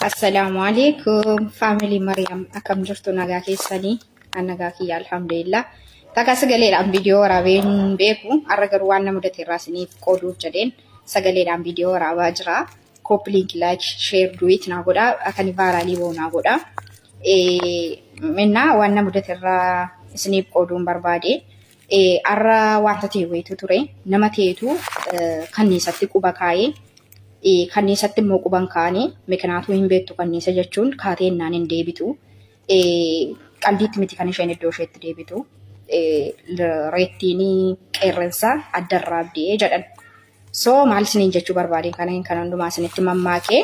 Assalamualaikum family Maryam akam jirtu nagaa keessanii nagaa kiyya alhamdulillah taka sagaleedhaan viidiyoo waraabeen beeku har'a garuu waan nama mudate irraa isiniif qooduuf jedheen sagaleedhaan viidiyoo waraabaa jira copy link like share do it naa godha akani vaaraalii boo naa godha minna waan nama mudate irraa isiniif qooduun barbaade har'a wanta ta'e wayitu ture nama ta'etu kanniisatti quba kaa'ee kanniisatti immoo quban kaanii mikinaatu hin beektu kanniisa jechuun kaateennaan hin deebitu qalbiitti miti kan isheen iddoo isheetti deebitu reettiinii qeerransa addarraa abdii jedhan so maal isiniin jechuu barbaadeen kan hundumaa isinitti mammaakee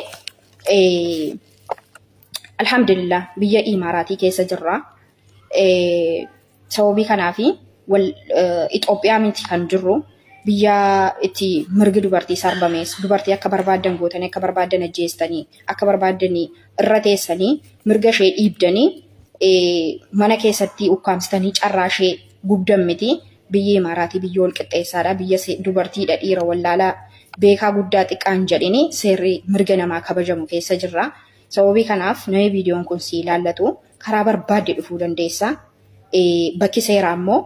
alhamdulillah biyya Imaaraatii keessa jirra sababii kanaafi Itoophiyaa miti kan jirru biyya itti mirgi dubartii sarbamees dubartii akka barbaadan gootanii akka barbaadan ajjeestanii akka barbaadanii irra teessanii mirga ishee dhiibdanii mana keessatti ukkaamsitanii carraa ishee gubdan miti biyya Imaaraatii biyya wal qixxeessaadha biyya dubartiidha dhiira wallaalaa beekaa guddaa xiqqaan jedhanii seerri mirga namaa kabajamu keessa jirra sababii kanaaf namni viidiyoon kun si ilaallatu karaa barbaadde dhufuu dandeessa bakki seeraa immoo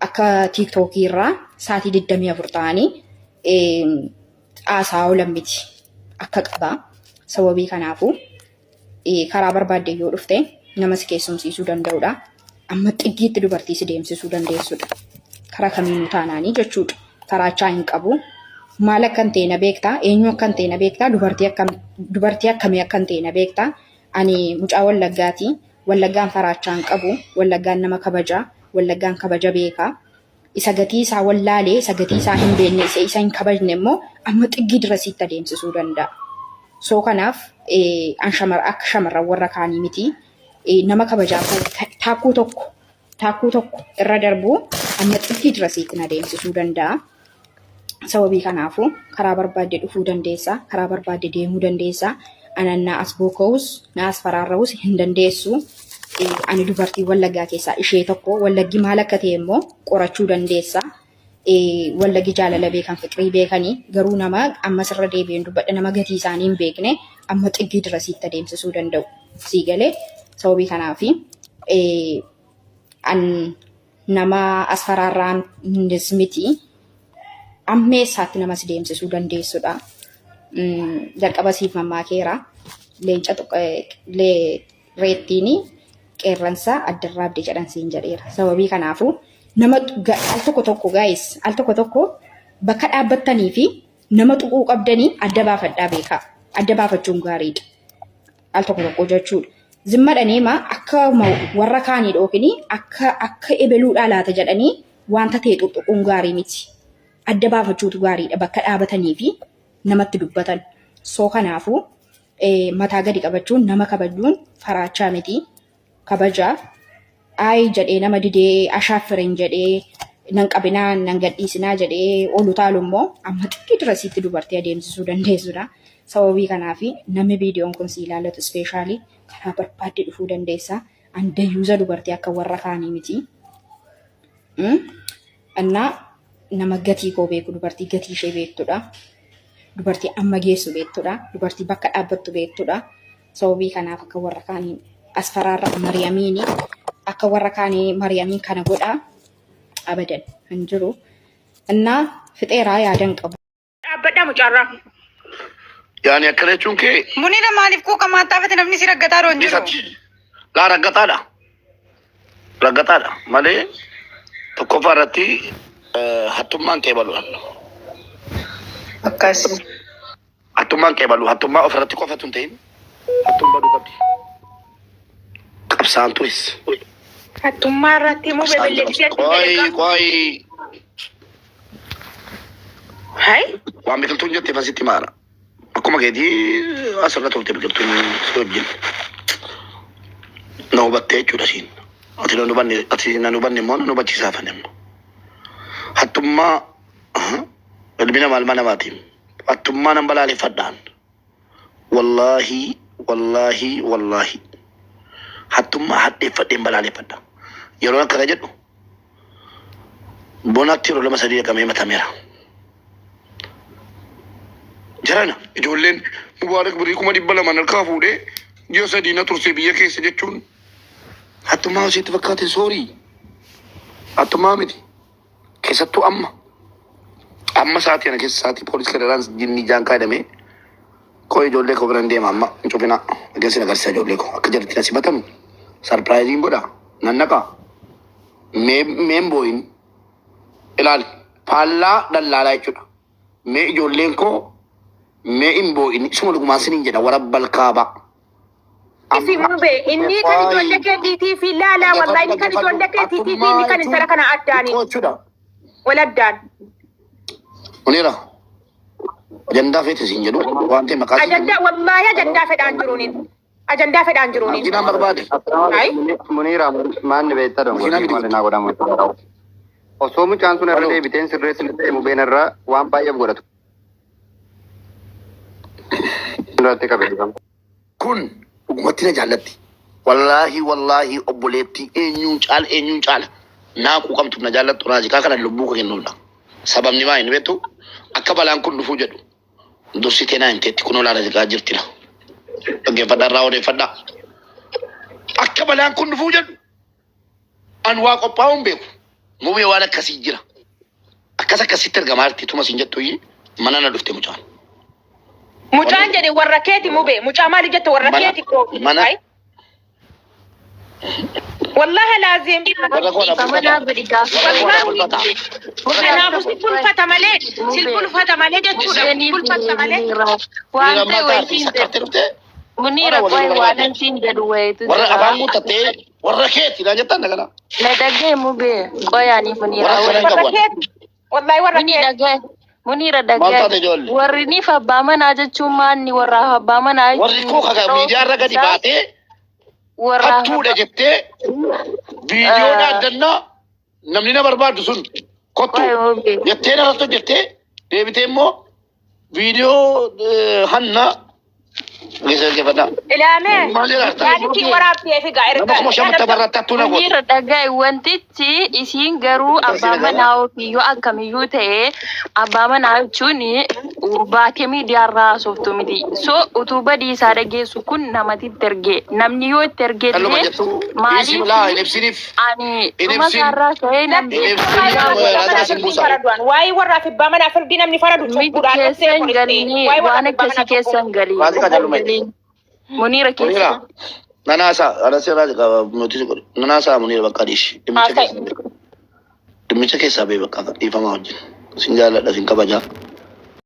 akka TikTokii irraa sa'aatii 24 ta'anii haasaa oolan miti akka qaba sababii kanaafu karaa barbaadde yoo dhufte nama si keessumsiisuu danda'udha amma xiggiitti dubartii si deemsisuu dandeessudha karaa kamiinuu taanaanii jechuudha karaachaa hin qabu maal akkan ta'e na beektaa eenyu akkan ta'e na beektaa dubartii akkamii akkan ta'e na beektaa ani mucaa Wallaggaati Wallaggaan faraachaa hin qabu Wallaggaan nama kabajaa Wallaggaan kabaja beekaa isa gatii isaa wallaalee isa gatii isaa hin beekne isa hin kabajne immoo amma xiggii dirasiitti adeemsisuu danda'a. Soo kanaaf akka shamarran warra kaanii miti nama kabajaa taakkuu tokko irra darbuu amma xiggii dirasiitti adeemsisuu danda'a. Sababii kanaafu karaa barbaadde dhufuu dandeessa karaa barbaadde deemuu dandeessa anannaa as booka'us na as faraarra'us hin dandeessu. Ani dubartii Wallaggaa keessaa ishee tokko Wallaggi maal akka ta'e immoo qorachuu dandeessa. Wallaggi jaalala beekan fiqirii beekanii garuu nama amma sirra deebi'een dubbadha nama gatii isaanii hin beekne amma xiggii dirasiitti adeemsisuu danda'u. Sii galee sababii kanaafi nama as faraarraan miti ammeessaatti nama si deemsisuu dandeessudha. Jalqaba siif mammaakeera leenca reettiinii qeerransa addarraa abdii jedhan siin jedheera. Sababii kanaafu nama al tokko guys al tokko bakka dhaabbattanii fi nama tuquu qabdanii adda baafadhaa beekaa. Adda baafachuun gaariidha. Al tokko jechuudha. Zimmadhaneema akka warra kaanii dhoofini akka ebeluudhaa laata jedhanii wanta ta'e xuxuquun gaarii miti. Adda baafachuutu gaariidha bakka dhaabatanii fi namatti dubbatan. Soo kanaafu mataa gadi qabachuun nama kabajuun faraachaa miti. Kabajaaf ay jedhee nama didee ashaafiren jedhee nan qabinaan nan gadhiisinaa jedhee olu taalu immoo amma xiqqii dirasiitti dubartii adeemsisuu dandeessudha. Sababii kanaafi namni viidiyoon kun si ilaallatu ispeeshaalii karaa barbaadde dhufuu dandeessa. Andayyuuza dubartii akka warra kaanii miti. Annaa nama gatii koo beeku dubartii gatii ishee beektudha. Dubartii amma geessu beektudha. Dubartii bakka dhaabbattu beektudha. Sababii kanaaf akka warra kaanii as faraarra Mariyaamiini akka warra kaanii Mariyaamiin kana godhaa abadan hin jiru. Innaa fixeeraa yaadan qabu. Dhaabbadhaa mucaarraa. Yaani akkana jechuun kee. Muniira maaliif quuqamaa taafate namni si raggataa dha hin jiru? Laa raggataadha. Raggataadha malee tokkoffaa irratti hattummaan qeebalu. Akkas. Hattummaan qeebalu hattummaa ofirratti qofatu hin ta'in hattuun baduu qabdi. Qabsaantuis. Hattummaa irratti immoo bebeelleetti. Qoy. Hai? Waan biqiltuun jettee fasitti maara. Akkuma keetii asirra toltee biqiltuun si wajjin. Na hubattee jechuudha siin. Ati na hubanne immoo na hubachiisaa fanne immoo. Hattummaa ilmi namaa ilma namaatiin. Hattummaa nan balaaleffadhaan. Wallaahi. Hattummaa hadheeffadheen balaaleffadha. Yeroo akkana jedhu bonatti yeroo 2-3 dhaqamee matameera. Jarana ijoolleen Mubaarak Birii kuma dhibba lama harkaa fuudhee ji'a sadii na tursee biyya keessa jechuun hattumaa isiitti fakkaate soorii. Hattumaa miti. Keessattuu amma sa'aatii kana keessa sa'aatii poolis federaan jinni jaan kaadamee koo ijoollee koo biran deema amma hin cufina agarsiisa agarsiisa ijoollee koo akka jalatti na simatanu sarpiraayiziin godha nannaqa meen booyin ilaali faallaa dallaalaa jechuudha mee ijoolleen koo mee hin booyin isuma lugumaan siniin jedha warabbal kaaba. Isi mube inni kan ijoollee keetiitii fi laalaa wallahi inni kan ijoollee keetiitii fi inni kan intala kana addaani wal addaan. Munira ajandaa feete siin jedhu waan ta'e maqaa ajandaa wallahi ajandaa fedhaan jiruuniin ajandaa fedhaan jiruuniin. Jinaan barbaade. Munira maanni beektaa dongo maali naa godhamu. Osoo mucaan sun irra deebiteen sirreessi ta'e mubeen irraa waan baay'ee godhatu. Kun dhugumatti na jaallatti. Wallaahi obboleetti eenyuun caala naaquu qabtu na jaallattu raajikaa kana lubbuu koo kennuudha. Sababni maa hin beektu akka balaan kun dhufuu jedhu dursitee naa hin teetti kunoo laala jigaa jirtira. Dhaggeeffadhaa irraa odeeffadhaa. Akka balaan kun dhufuu jedhu an waa qophaa'uun beeku. Mubee waan akkasii jira. Akkasitti argamaa jirti tuma siin jettu mana na dhufte mucaan. Mucaan jedhe warra keeti mubee mucaa maali jette warra keeti koo. والله لازم أنا بس كل فتى ملك كل فتى ملك كل فتى ملك منيرة كوي وادن سين جدوي ورا أبغى متى ورا كيت إذا جت أنا كنا لا دقة مبي كوي يعني منيرة ورا كيت والله ورا كيت منيرة دقة ورني فبامن أجا شومان ورا فبامن أجا وريكو خا ميديا رجع دباتة hattuudha jettee viidiyoon addannaa namni na barbaadu sun kottu jettee narratti hojjettee deebitee immoo viidiyoo hanna ilaamee yaaditti waraabtee fi gaa'irga Munira dhaga'i wantichi isiin garuu abbaa manaa ofiiyyoo akkamiyyuu ta'e abbaa manaa jechuun baatee miidiyaarraa haasoftu miti. So utuu badii isaa dhageessu kun namatti itti ergee namni yoo itti ergee maaliif ani dhuma isaarraa ka'ee namni waa'ee warraa fi abbaa manaa firdii namni faradu keessan galii waan akkasii keessan galii. Munira keessa. Nanasa Munira Bakadish. Dimicha keessa bee bakka dhiifamaa wajjin. Sin jaalladha sin kabaja.